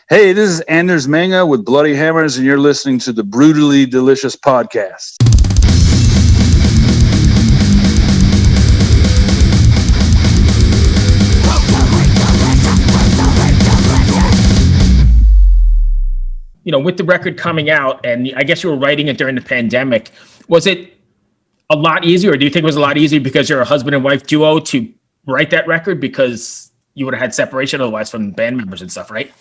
Hey, this is Anders Manga with Bloody Hammers, and you're listening to the Brutally Delicious Podcast. You know, with the record coming out, and I guess you were writing it during the pandemic, was it a lot easier, or do you think it was a lot easier because you're a husband and wife duo to write that record because you would have had separation otherwise from band members and stuff, right?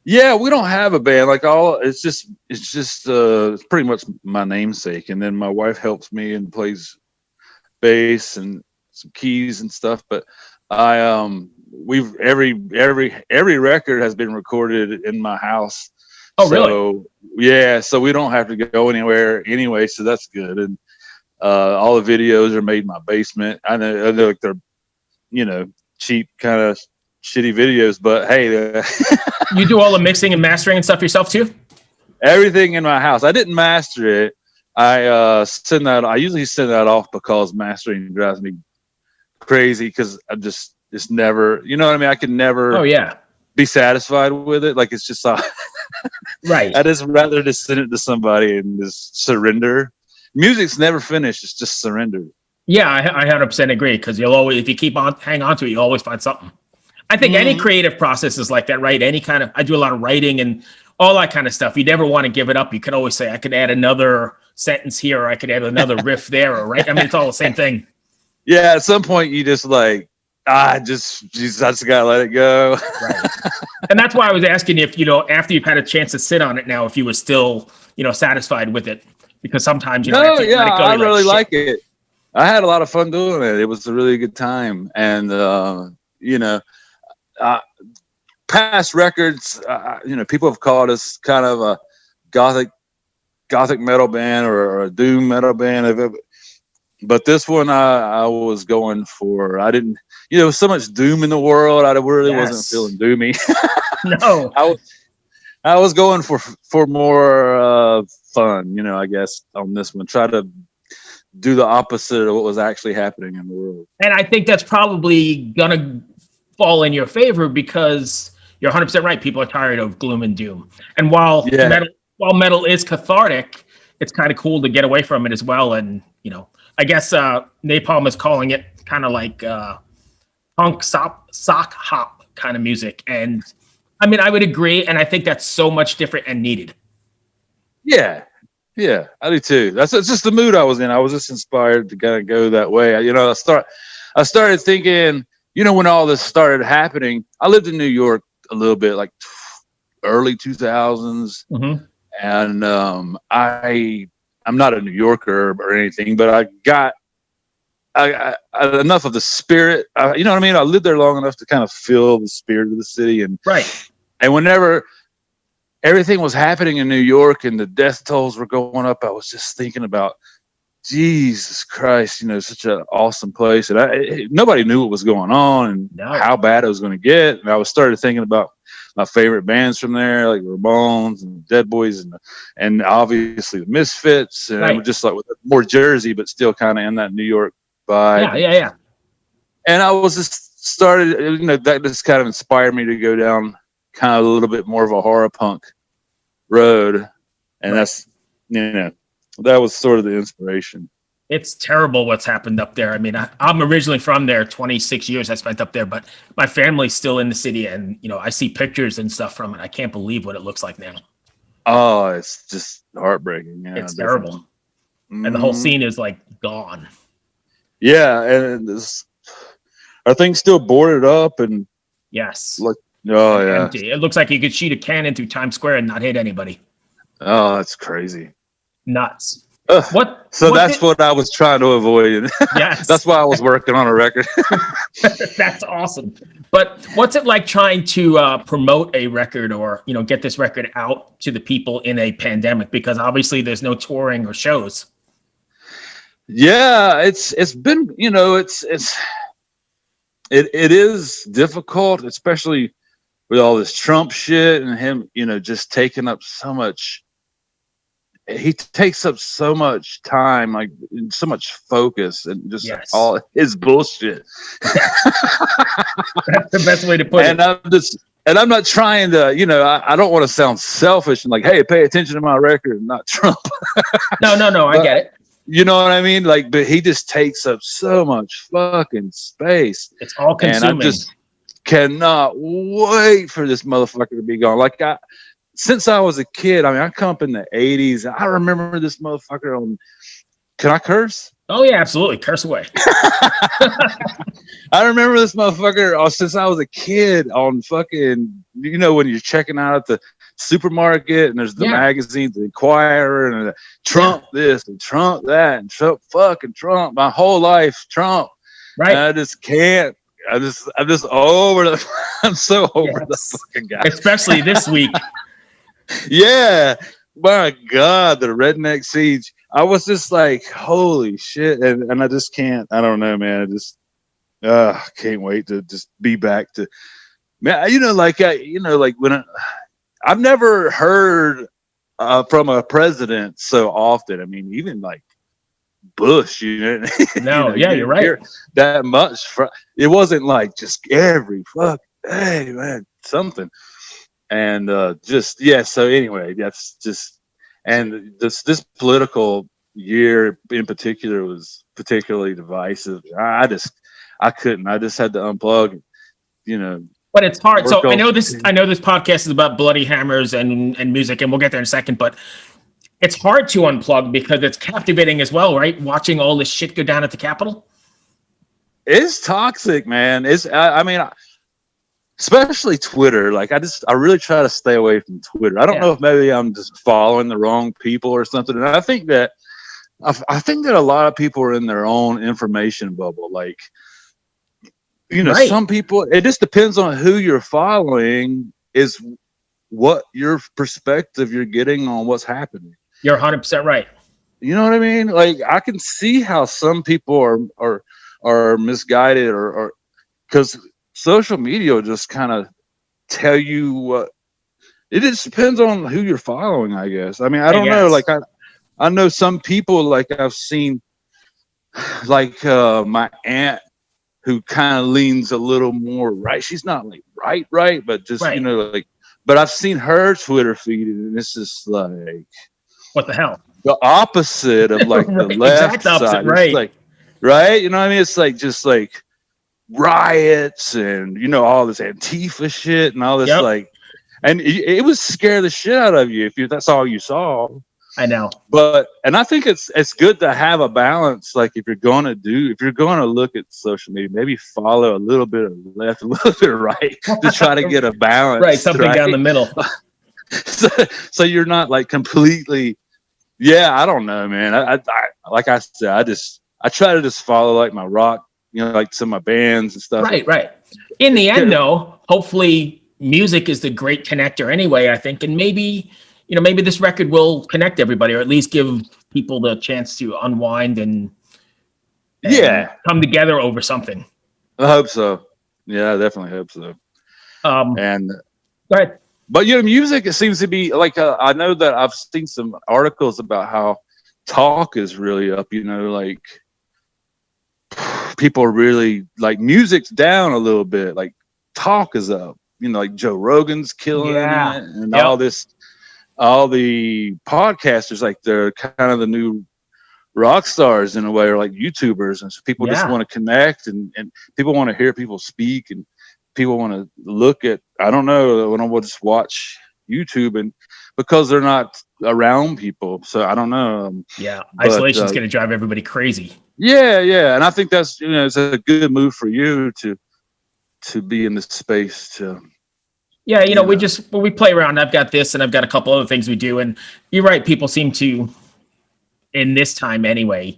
Yeah, we don't have a band. It's pretty much my namesake, and then my wife helps me and plays bass and some keys and stuff. But every record has been recorded in my house. Oh, really? Yeah, so we don't have to go anywhere anyway, so that's good. And all the videos are made in my basement. I know like they're, cheap kind of shitty videos, but hey, you do all the mixing and mastering and stuff yourself too? Everything in my house. I didn't master it. I usually send that off because mastering drives me crazy because it's never, you know what I mean? I can never be satisfied with it. Like it's just right. I just rather just send it to somebody and just surrender. Music's never finished. It's just surrender. Yeah, I 100% agree, because you'll always, if you hang on to it, you always find something. I think any creative process is like that, right? I do a lot of writing and all that kind of stuff. You never want to give it up. You can always say, I could add another sentence here, or I could add another riff there, right? I mean, it's all the same thing. Yeah, at some point you just like, I just gotta let it go. Right. And that's why I was asking if, after you've had a chance to sit on it now, if you were still, satisfied with it, because sometimes, I really like it. I had a lot of fun doing it. It was a really good time. And, past records, people have called us kind of a gothic metal band or a doom metal band. But this one, I was going for, I didn't, so much doom in the world. I really wasn't feeling doomy. No, I was going for more fun, I guess on this one. Try to do the opposite of what was actually happening in the world. And I think that's probably gonna fall in your favor, because you're 100% right. People are tired of gloom and doom. And while metal is cathartic, it's kind of cool to get away from it as well. And, I guess Napalm is calling it kind of like punk sock hop kind of music. And I mean, I would agree. And I think that's so much different and needed. Yeah. Yeah, I do too. That's just the mood I was in. I was just inspired to kind of go that way. I started thinking, when all this started happening, I lived in New York a little bit, like early 2000s. Mm-hmm. And I'm not a New Yorker or anything, but I got enough of the spirit. You know what I mean? I lived there long enough to kind of feel the spirit of the city. And whenever everything was happening in New York and the death tolls were going up, I was just thinking about, Jesus Christ, such an awesome place. And nobody knew what was going on and how bad it was going to get. And I started thinking about my favorite bands from there, like Ramones and Dead Boys and obviously the Misfits. And I was just like more Jersey, but still kind of in that New York vibe. Yeah. And I was just started, that just kind of inspired me to go down kind of a little bit more of a horror punk road. And that's, that was sort of the inspiration. It's terrible what's happened up there. I mean, I'm originally from there. 26 years I spent up there, but my family's still in the city, and I see pictures and stuff from it. I can't believe what it looks like now. Oh, it's just heartbreaking. Yeah, it's terrible. And the whole scene is like gone. Yeah, and are things still boarded up? And yes, empty. It looks like you could shoot a cannon through Times Square and not hit anybody. Oh, that's crazy. Nuts. That's what I was trying to avoid. Yes. That's why I was working on a record. That's awesome. But what's it like trying to promote a record or, get this record out to the people in a pandemic? Because obviously there's no touring or shows. Yeah, it's been, it is difficult, especially with all this Trump shit and him, just taking up so much. He takes up so much time, like so much focus, and just all his bullshit. That's the best way to put it. And and I'm not trying to, I don't want to sound selfish and like, hey, pay attention to my record and not Trump. No, I get it. You know what I mean? Like, but he just takes up so much fucking space. It's all consuming. And I just cannot wait for this motherfucker to be gone. Like, since I was a kid, I mean, I come up in the 80s. I remember this motherfucker on. Can I curse? Oh, yeah, absolutely. Curse away. I remember this motherfucker since I was a kid on fucking, when you're checking out at the supermarket and there's the magazines, the Inquirer, and Trump this and Trump that and Trump fucking Trump. My whole life, Trump. Right. And I just can't. I'm just over the. I'm so over the fucking guy. Especially this week. Yeah. My God, the redneck siege. I was just like, holy shit. And I just can't. I don't know, man. I just can't wait to just be back to, man, like when I've never heard from a president so often. I mean, even like Bush, No, you're right. That much. It wasn't like just every fuck, hey, man, something. And so anyway, that's just, and this political year in particular was particularly divisive. I couldn't. I just had to unplug, But it's hard. So I know this podcast is about bloody hammers and music, and we'll get there in a second, but it's hard to unplug because it's captivating as well, right? Watching all this shit go down at the Capitol. It's toxic, man. I mean, especially Twitter. Like, I really try to stay away from Twitter. I don't know if maybe I'm just following the wrong people or something. And I think that a lot of people are in their own information bubble. Like, some people, it just depends on who you're following is what your perspective you're getting on what's happening. You're 100% right. You know what I mean? Like, I can see how some people are misguided or because social media will just kind of tell you what. It just depends on who you're following, I guess. I mean, I don't know. Like, I know some people, like I've seen, like my aunt, who kind of leans a little more right. She's not like right, but just like. But I've seen her Twitter feed, and it's just like, what the hell? The opposite of like the left side, right? Like, right? You know what I mean? It's like just like riots and all this Antifa shit and all this like, and it would scare the shit out of you if that's all you saw. I know, and I think it's good to have a balance. Like, if you're going to look at social media, maybe follow a little bit of left, a little bit of right to try to get a balance. Right, something down the middle. so you're not like completely. Yeah, I don't know, man. I like I said, I try to just follow like my rock, like some of my bands and stuff. Right. In the end, though, hopefully, music is the great connector anyway. I think, and maybe this record will connect everybody, or at least give people the chance to unwind and come together over something. I hope so. Yeah, I definitely hope so. And go ahead. But music, it seems to be like I know that I've seen some articles about how talk is really up. Like people are really like music's down a little bit. Like talk is up. Like Joe Rogan's killing it, and all the podcasters, like they're kind of the new rock stars in a way, or like YouTubers, and so people just want to connect and people want to hear people speak, and people want to look at, I don't know, when I will just watch YouTube, and because they're not around people, so I don't know. Isolation's going to drive everybody crazy. Yeah, and I think that's it's a good move for you to be in this space to. Yeah, we play around. I've got this and I've got a couple other things we do. And you're right. People seem to, in this time anyway,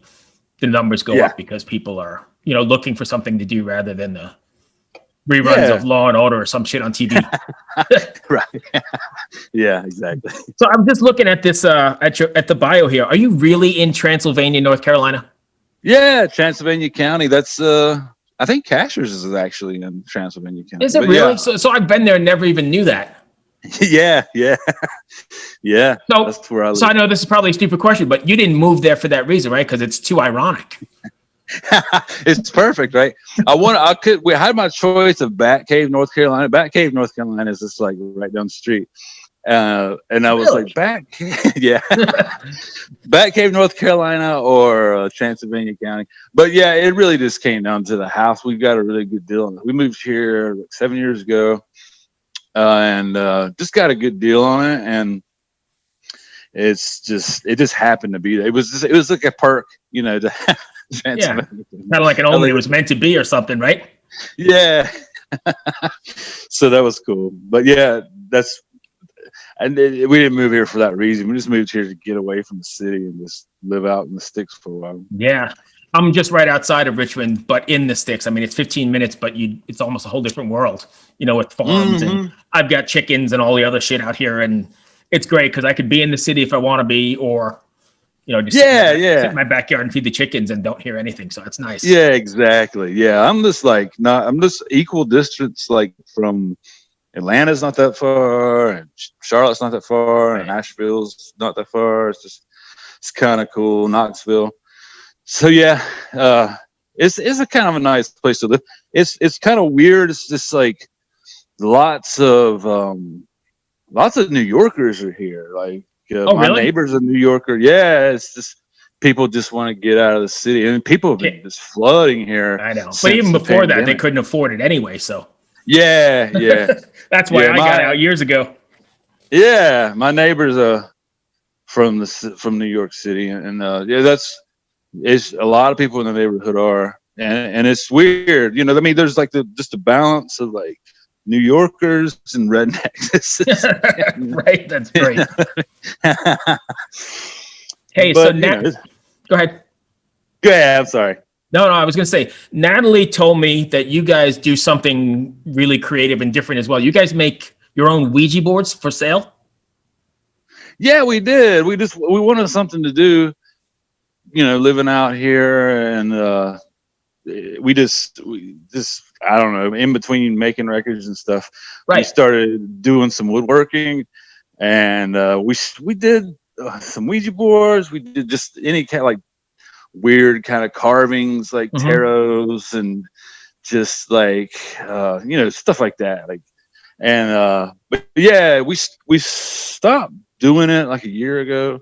the numbers go up because people are, looking for something to do rather than the reruns of Law and Order or some shit on TV. Right. Yeah, exactly. So I'm just looking at this, at the bio here. Are you really in Transylvania, North Carolina? Yeah, Transylvania County. That's, I think Cashers is actually in Transylvania County. Is it really? Yeah. So I've been there and never even knew that. Yeah. So that's where I live. So I know this is probably a stupid question, but you didn't move there for that reason, right? Because it's too ironic. It's perfect, right? We had my choice of Batcave, North Carolina. Batcave, North Carolina is just like right down the street. And I was like, Batcave, yeah. Batcave, North Carolina, or Transylvania County. But yeah, it really just came down to the house. We got a really good deal on it. We moved here like 7 years ago, and just got a good deal on it. And it just happened to be there. It was like a perk, you know, to have Transylvania. Yeah, kind of like an omen. It was meant to be or something, right? Yeah. So that was cool. But yeah, we didn't move here for that reason. We just moved here to get away from the city and just live out in the sticks for a while. Yeah. I'm just right outside of Richmond, but in the sticks. I mean, it's 15 minutes, but it's almost a whole different world, you know, with farms. And I've got chickens and all the other shit out here. And it's great because I could be in the city if I want to be, or, you know, just sit in my backyard and feed the chickens and don't hear anything. So it's nice. Yeah, exactly. Yeah. I'm just equal distance, like from Atlanta's not that far, and Charlotte's not that far, and Nashville's not that far. It's kind of cool. Knoxville. So yeah, it's a kind of a nice place to live. It's kind of weird. It's just like lots of New Yorkers are here. Like my neighbor's a New Yorker. Yeah, it's just people just want to get out of the city, and people have been just flooding here. I know, but even before that, they couldn't afford it anyway. So. Yeah. That's why I got out years ago. Yeah, my neighbor's from New York City, and it's a lot of people in the neighborhood are, and it's weird, you know. I mean, there's like just a balance of like New Yorkers and rednecks. Right, that's great. Hey, but, so go ahead. Yeah, I'm sorry. No, I was going to say, Natalie told me that you guys do something really creative and different as well. You guys make your own Ouija boards for sale? Yeah, we did. We wanted something to do, you know, living out here. And we just, I don't know, in between making records and stuff, we started doing some woodworking. And we did some Ouija boards. We did just any kind of like weird kind of carvings, like tarots and just like you know, stuff like that. Like, and but yeah, we stopped doing it like a year ago.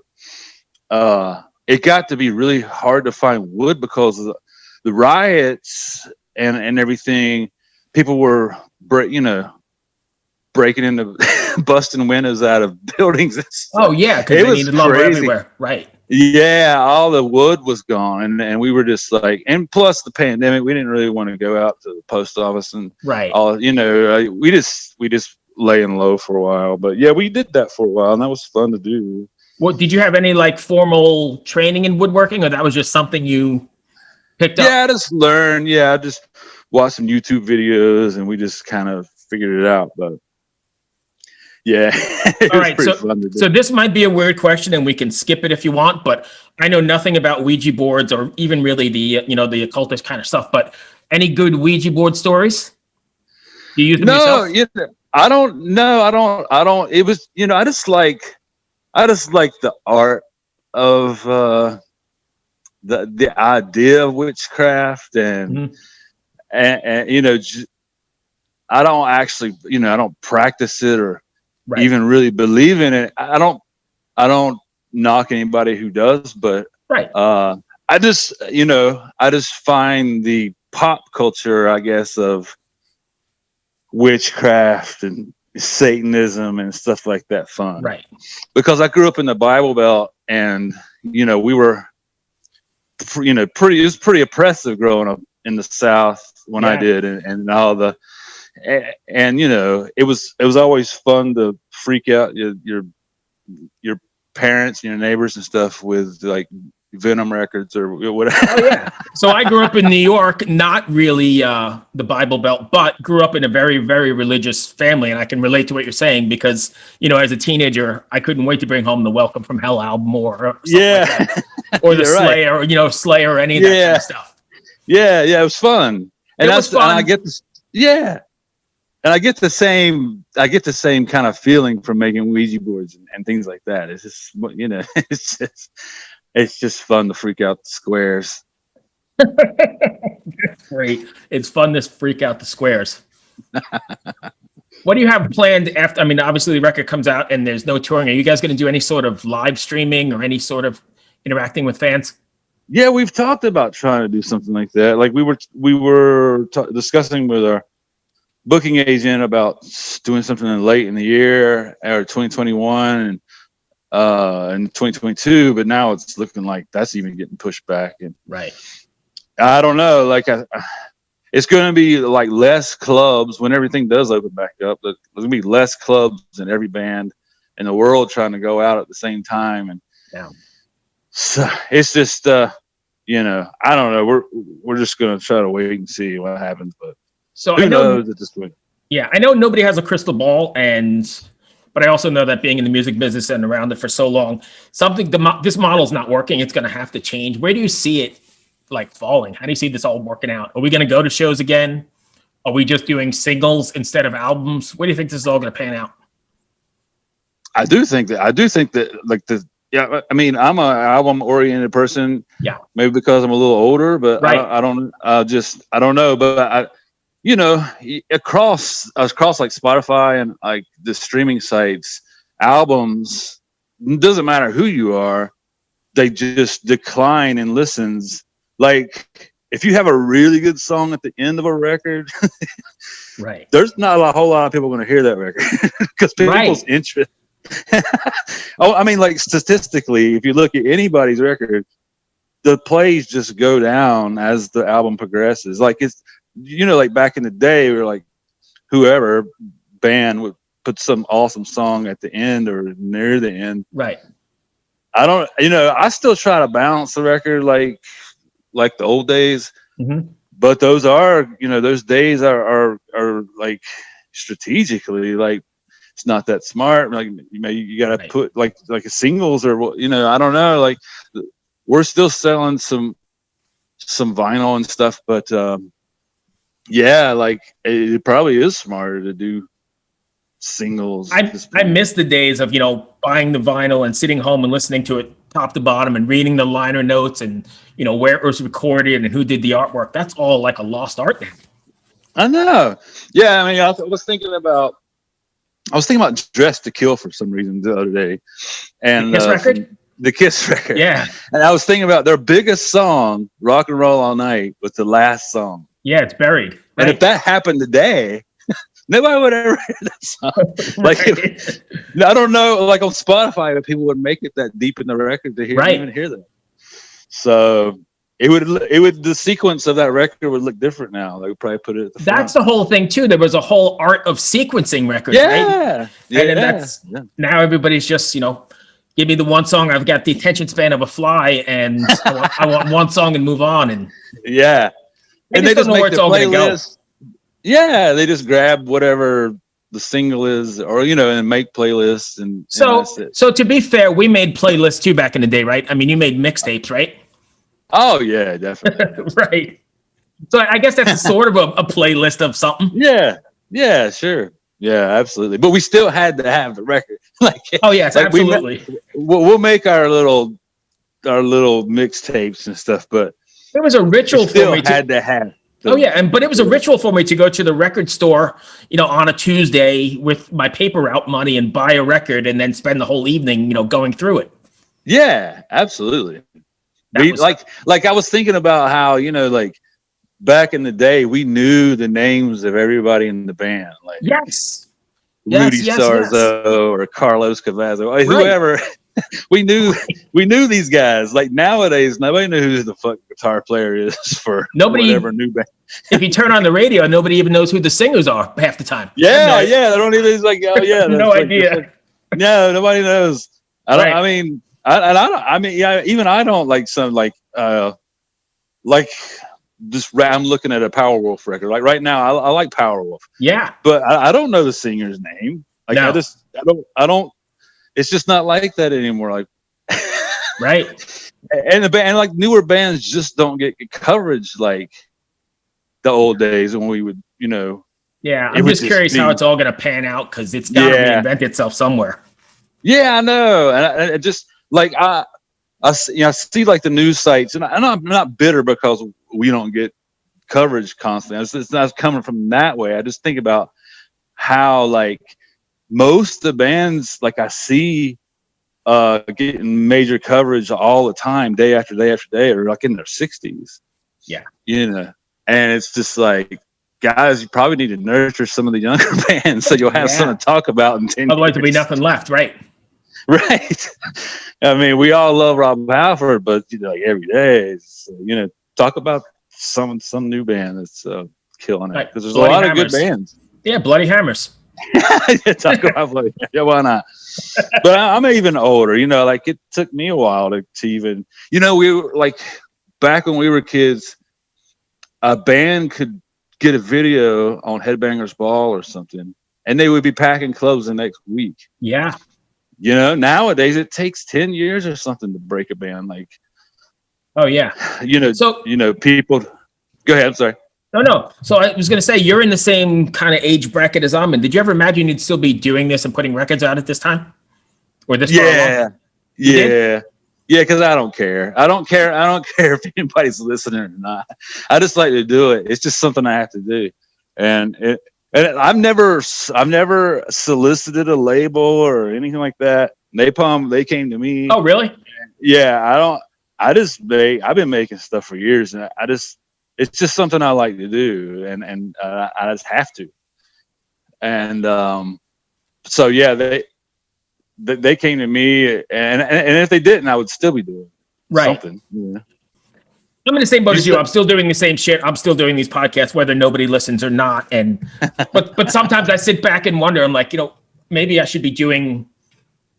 It got to be really hard to find wood because of the riots and everything. People were breaking into busting windows out of buildings and stuff. Oh yeah, because they needed lumber everywhere, right? Yeah, all the wood was gone, and we were just like, and plus the pandemic, we didn't really want to go out to the post office and all, you know, we just laying low for a while. But yeah, we did that for a while, and that was fun to do. Well, did you have any like formal training in woodworking, or that was just something you picked up? Yeah, I just learned. Yeah, I just watched some YouTube videos, and we just kind of figured it out. But yeah. All right. So this might be a weird question and we can skip it if you want, but I know nothing about Ouija boards or even really the, you know, the occultist kind of stuff, but any good Ouija board stories? Do you use them yourself? Yeah, I don't. It was, you know, I just like the art of the idea of witchcraft and you know, I don't actually, you know, I don't practice it or even really believe in it. I don't knock anybody who does, but I just find the pop culture, I guess, of witchcraft and Satanism and stuff like that fun. Right. Because I grew up in the Bible Belt, and you know, we were, you know, it was pretty oppressive growing up in the South when I did, and all the. And you know, it was always fun to freak out your parents and your neighbors and stuff with like Venom records or whatever. Oh yeah. So I grew up in New York, not really the Bible Belt, but grew up in a very, very religious family, and I can relate to what you're saying because, you know, as a teenager, I couldn't wait to bring home the Welcome from Hell album or something like that. Or the Slayer, or, you know, Slayer, or any of that kind of stuff. Yeah, it was fun, and I get this. Yeah. And I get the same kind of feeling from making Ouija boards and things like that. It's just, you know, it's just fun to freak out the squares. Great. It's fun to freak out the squares. What do you have planned after? I mean, obviously the record comes out and there's no touring. Are you guys going to do any sort of live streaming or any sort of interacting with fans? Yeah, we've talked about trying to do something like that. Like we were discussing with our booking agent about doing something late in the year or 2021 and 2022, but now it's looking like that's even getting pushed back. And right, I don't know. Like it's going to be like less clubs when everything does open back up. There's going to be less clubs and every band in the world trying to go out at the same time. And so it's just, you know, I don't know. We're just going to try to wait and see what happens. But so who knows at this point? Yeah, I know nobody has a crystal ball, but I also know that being in the music business and around it for so long, this model's not working. It's going to have to change. Where do you see it like falling? How do you see this all working out? Are we going to go to shows again? Are we just doing singles instead of albums? Where do you think this is all going to pan out? I do think that like yeah, I mean, I'm an album oriented person. Yeah. Maybe because I'm a little older, but right. I don't know. But you know, across like Spotify and like the streaming sites, albums, doesn't matter who you are, they just decline in listens. Like if you have a really good song at the end of a record, right, there's not a whole lot of people going to hear that record because people's interest. Oh, I mean, like statistically, if you look at anybody's record, the plays just go down as the album progresses. Like it's, you know, like back in the day, we were like, whoever band would put some awesome song at the end or near the end. Right. I still try to balance the record like the old days, but those days are like strategically, like it's not that smart. Like you got to put like a singles or, you know, I don't know, like we're still selling some vinyl and stuff, but yeah, like it probably is smarter to do singles. I miss the days of, you know, buying the vinyl and sitting home and listening to it top to bottom and reading the liner notes and, you know, where it was recorded and who did the artwork. That's all like a lost art now. I know. Yeah, I mean, I was thinking about Dressed to Kill for some reason the other day, and the Kiss record. The Kiss record. Yeah, and I was thinking about their biggest song, "Rock and Roll All Night," was the last song. Yeah, it's buried. Right. And if that happened today, nobody would ever hear that song. Like, I don't know, like on Spotify, if people would make it that deep in the record to even hear that. So the sequence of that record would look different now. They would probably put it at the front. That's the whole thing too. There was a whole art of sequencing records, right? Yeah. And now everybody's just, you know, give me the one song. I've got the attention span of a fly, and I want one song and move on. And and they just make the playlist. Yeah, they just grab whatever the single is, or, you know, and make playlists. And that's it. So to be fair, we made playlists too back in the day, right? I mean, you made mixtapes, right? Oh yeah, definitely. Right. So I guess that's sort of a playlist of something. Yeah, sure. Yeah, absolutely. But we still had to have the record. Like, oh yes, like absolutely. We'll make our little mixtapes and stuff, but it was a ritual for me. Had to have. But it was a ritual for me to go to the record store, you know, on a Tuesday with my paper route money and buy a record, and then spend the whole evening, you know, going through it. Yeah, absolutely. Like I was thinking about how, you know, like back in the day, we knew the names of everybody in the band. Like Rudy Sarzo or Carlos Cavazzo, whoever. We knew these guys. Like nowadays, nobody knew who the fuck guitar player is for whatever new band. If you turn on the radio, nobody even knows who the singers are half the time. Yeah, they don't even. It's like, oh yeah, no idea. No, nobody knows. I mean, even I don't like some like just I'm looking at a Powerwolf record. Like right now, I like Powerwolf. Yeah, but I don't know the singer's name. Like I don't. It's just not like that anymore. Like, right. And the band, like newer bands, just don't get coverage like the old days when we would, you know. Yeah, I'm just curious how it's all going to pan out, because it's got to reinvent itself somewhere. Yeah, I know, and I just like I see like the news sites, and I'm not bitter because we don't get coverage constantly. It's not coming from that way. I just think about how like most of the bands like I see getting major coverage all the time, day after day after day, or like in their 60s. Yeah. You know, and it's just like, guys, you probably need to nurture some of the younger bands so you'll have something to talk about in 10 Otherwise, years. there'll be nothing left, right? Right. I mean, we all love Rob Halford, but you know, like every day, it's, you know, talk about some new band that's killing it, because there's Bloody a lot Hammers. Of good bands. Yeah, Bloody Hammers. Talk about Bloody. Yeah, why not? But I'm even older. You know, like it took me a while to even. You know, we were like back when we were kids. A band could get a video on Headbangers Ball or something, and they would be packing clubs the next week. Yeah. You know, nowadays it takes 10 years or something to break a band. Like, oh yeah. You know, people. Go ahead. I'm sorry. No. So I was going to say, you're in the same kind of age bracket as I'm in. Did you ever imagine you'd still be doing this and putting records out at this time? Or this far along? Yeah. Yeah, because I don't care. I don't care if anybody's listening or not. I just like to do it. It's just something I have to do. And I've never solicited a label or anything like that. Napalm, they came to me. Oh, really? Yeah, I've been making stuff for years, and it's just something I like to do, and I just have to. And so yeah, they came to me, and if they didn't, I would still be doing something. Yeah. I'm in the same boat as you. I'm still doing the same shit. I'm still doing these podcasts, whether nobody listens or not. And but sometimes I sit back and wonder. I'm like, you know, maybe I should be doing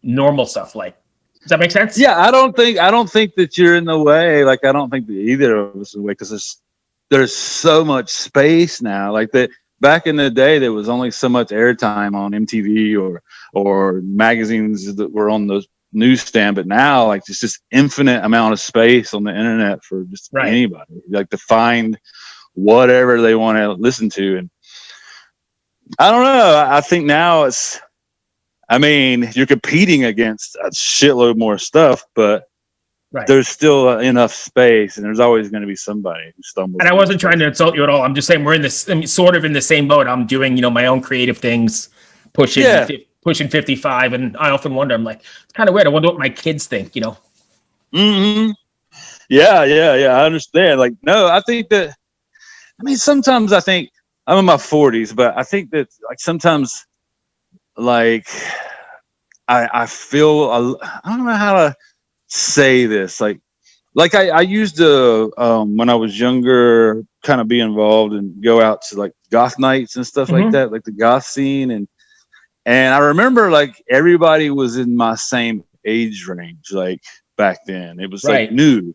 normal stuff. Like, does that make sense? Yeah, I don't think that you're in the way. Like, I don't think that either of us is in the way, because there's so much space now. Like that back in the day, there was only so much airtime on MTV or magazines that were on the newsstand, but now like there's just infinite amount of space on the internet for just anybody, like to find whatever they want to listen to. And I don't know, I think now you're competing against a shitload more stuff, but there's still enough space, and there's always going to be somebody who stumbles. And I wasn't trying to insult you at all. I'm just saying I'm sort of in the same boat. I'm doing, you know, my own creative things, pushing 55, and I often wonder, I'm like, it's kind of weird. I wonder what my kids think, you know? Mm-hmm. Yeah. I understand. Like, no, I think that, sometimes I think I'm in my 40s, but I think that like sometimes like I feel, I don't know how to say this. Like I used to, when I was younger, kind of be involved and go out to like goth nights and stuff like that, like the goth scene. And I remember like everybody was in my same age range, like back then. It was like new.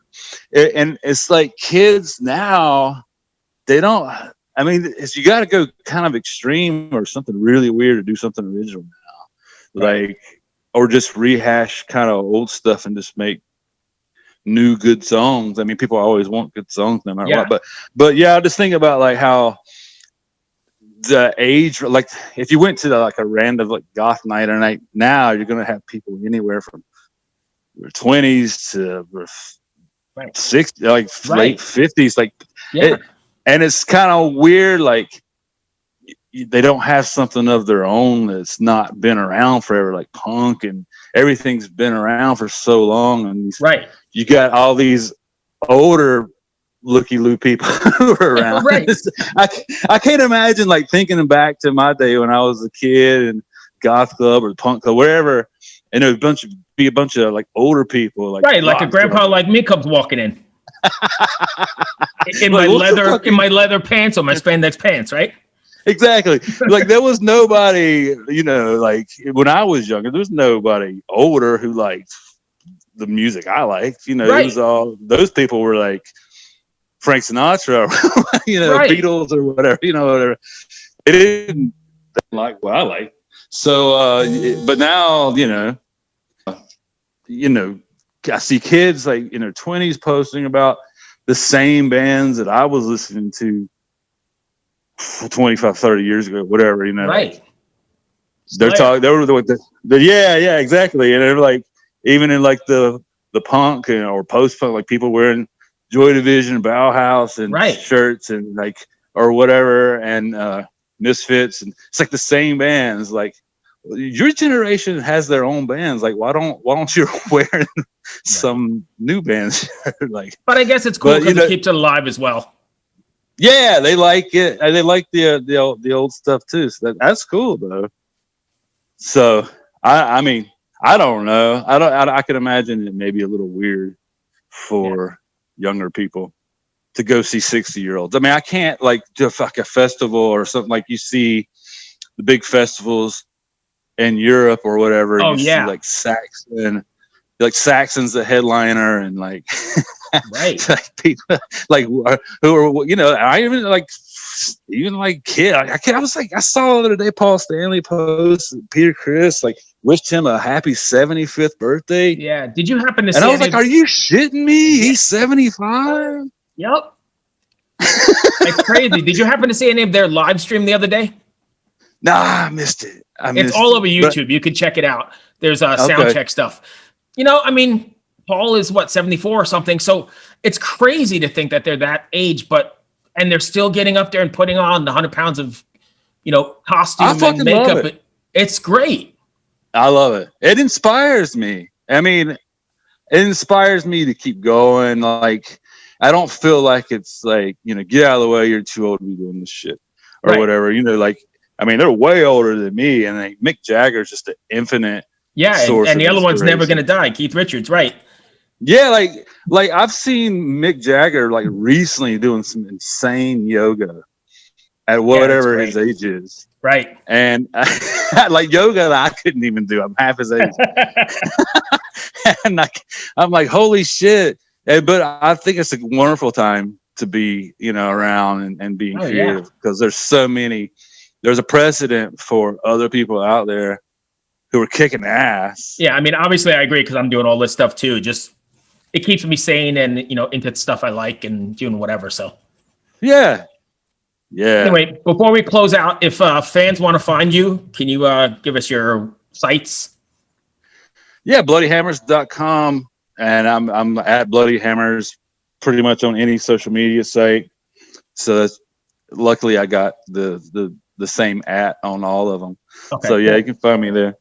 And it's like kids now, they don't, you got to go kind of extreme or something really weird to do something original now. Like, or just rehash kind of old stuff and just make new good songs. People always want good songs no matter what. But yeah, I just think about like how the age, like if you went to like a random like goth night or night now, you're gonna have people anywhere from their 20s to 60, like late 50s, like and it's kind of weird. Like they don't have something of their own that's not been around forever, like punk, and everything's been around for so long. And you got all these older looky-loo people who are around. I can't imagine like thinking back to my day when I was a kid and goth club or punk club, wherever, and there would be a bunch of like older people, like like a grandpa like me comes walking in in my leather pants or my spandex pants, right? Exactly. Like there was nobody, you know, like when I was younger, there was nobody older who liked the music I liked. You know, it was all those people were like Frank Sinatra, you know, Beatles or whatever, you know, whatever. They didn't like what I like. So, but now, you know, I see kids like in their 20s posting about the same bands that I was listening to 25, 30 years ago, whatever, you know. They're talking, they were exactly. And they're like, even in like the punk or post punk, like people wearing Joy Division, Bauhaus, and shirts, and like or whatever, and Misfits, and it's like the same bands. Like your generation has their own bands. Like why don't you wear some new bands? Like, but I guess it's cool because it keeps it alive as well. Yeah, they like it. They like the old stuff too. So that's cool though. So I mean, I don't know. I can imagine it may be a little weird for younger people to go see 60-year-olds. I mean, I can't like do like a festival or something like you see the big festivals in Europe or whatever. Oh, you see like Saxon's the headliner, and like like people like who are I even like kid. I was like, I saw the other day Paul Stanley post Peter Criss like wished him a happy 75th birthday. Yeah. Did you happen to see? And I was like, are you shitting me? He's 75. Yep. It's crazy. Did you happen to see any of their live stream the other day? Nah, I missed it. It's all over YouTube. You can check it out. There's sound check stuff. I mean, Paul is 74 or something. So it's crazy to think that they're that age, and they're still getting up there and putting on the 100 pounds of, costume and makeup. It's great. I love it. It inspires me. I mean, it inspires me to keep going. Like, I don't feel like it's like, get out of the way. You're too old to be doing this shit or whatever. Like, I mean, they're way older than me. And like, Mick Jagger's just an infinite. Yeah. And the other one's never going to die. Keith Richards. Right. Yeah. Like I've seen Mick Jagger like recently doing some insane yoga at whatever his age is. Right. And like yoga that I couldn't even do. I'm half his age. And like, I'm like, holy shit. But I think it's a wonderful time to be, around and being creative because there's so many. There's a precedent for other people out there who are kicking ass. Yeah, I mean, obviously I agree because I'm doing all this stuff too. Just it keeps me sane and into stuff I like and doing whatever. So yeah. Anyway, before we close out, if fans want to find you, can you give us your sites? Yeah, bloodyhammers.com, and I'm at Bloody Hammers pretty much on any social media site. So luckily I got the same @ on all of them. Okay, so yeah, you can find me there.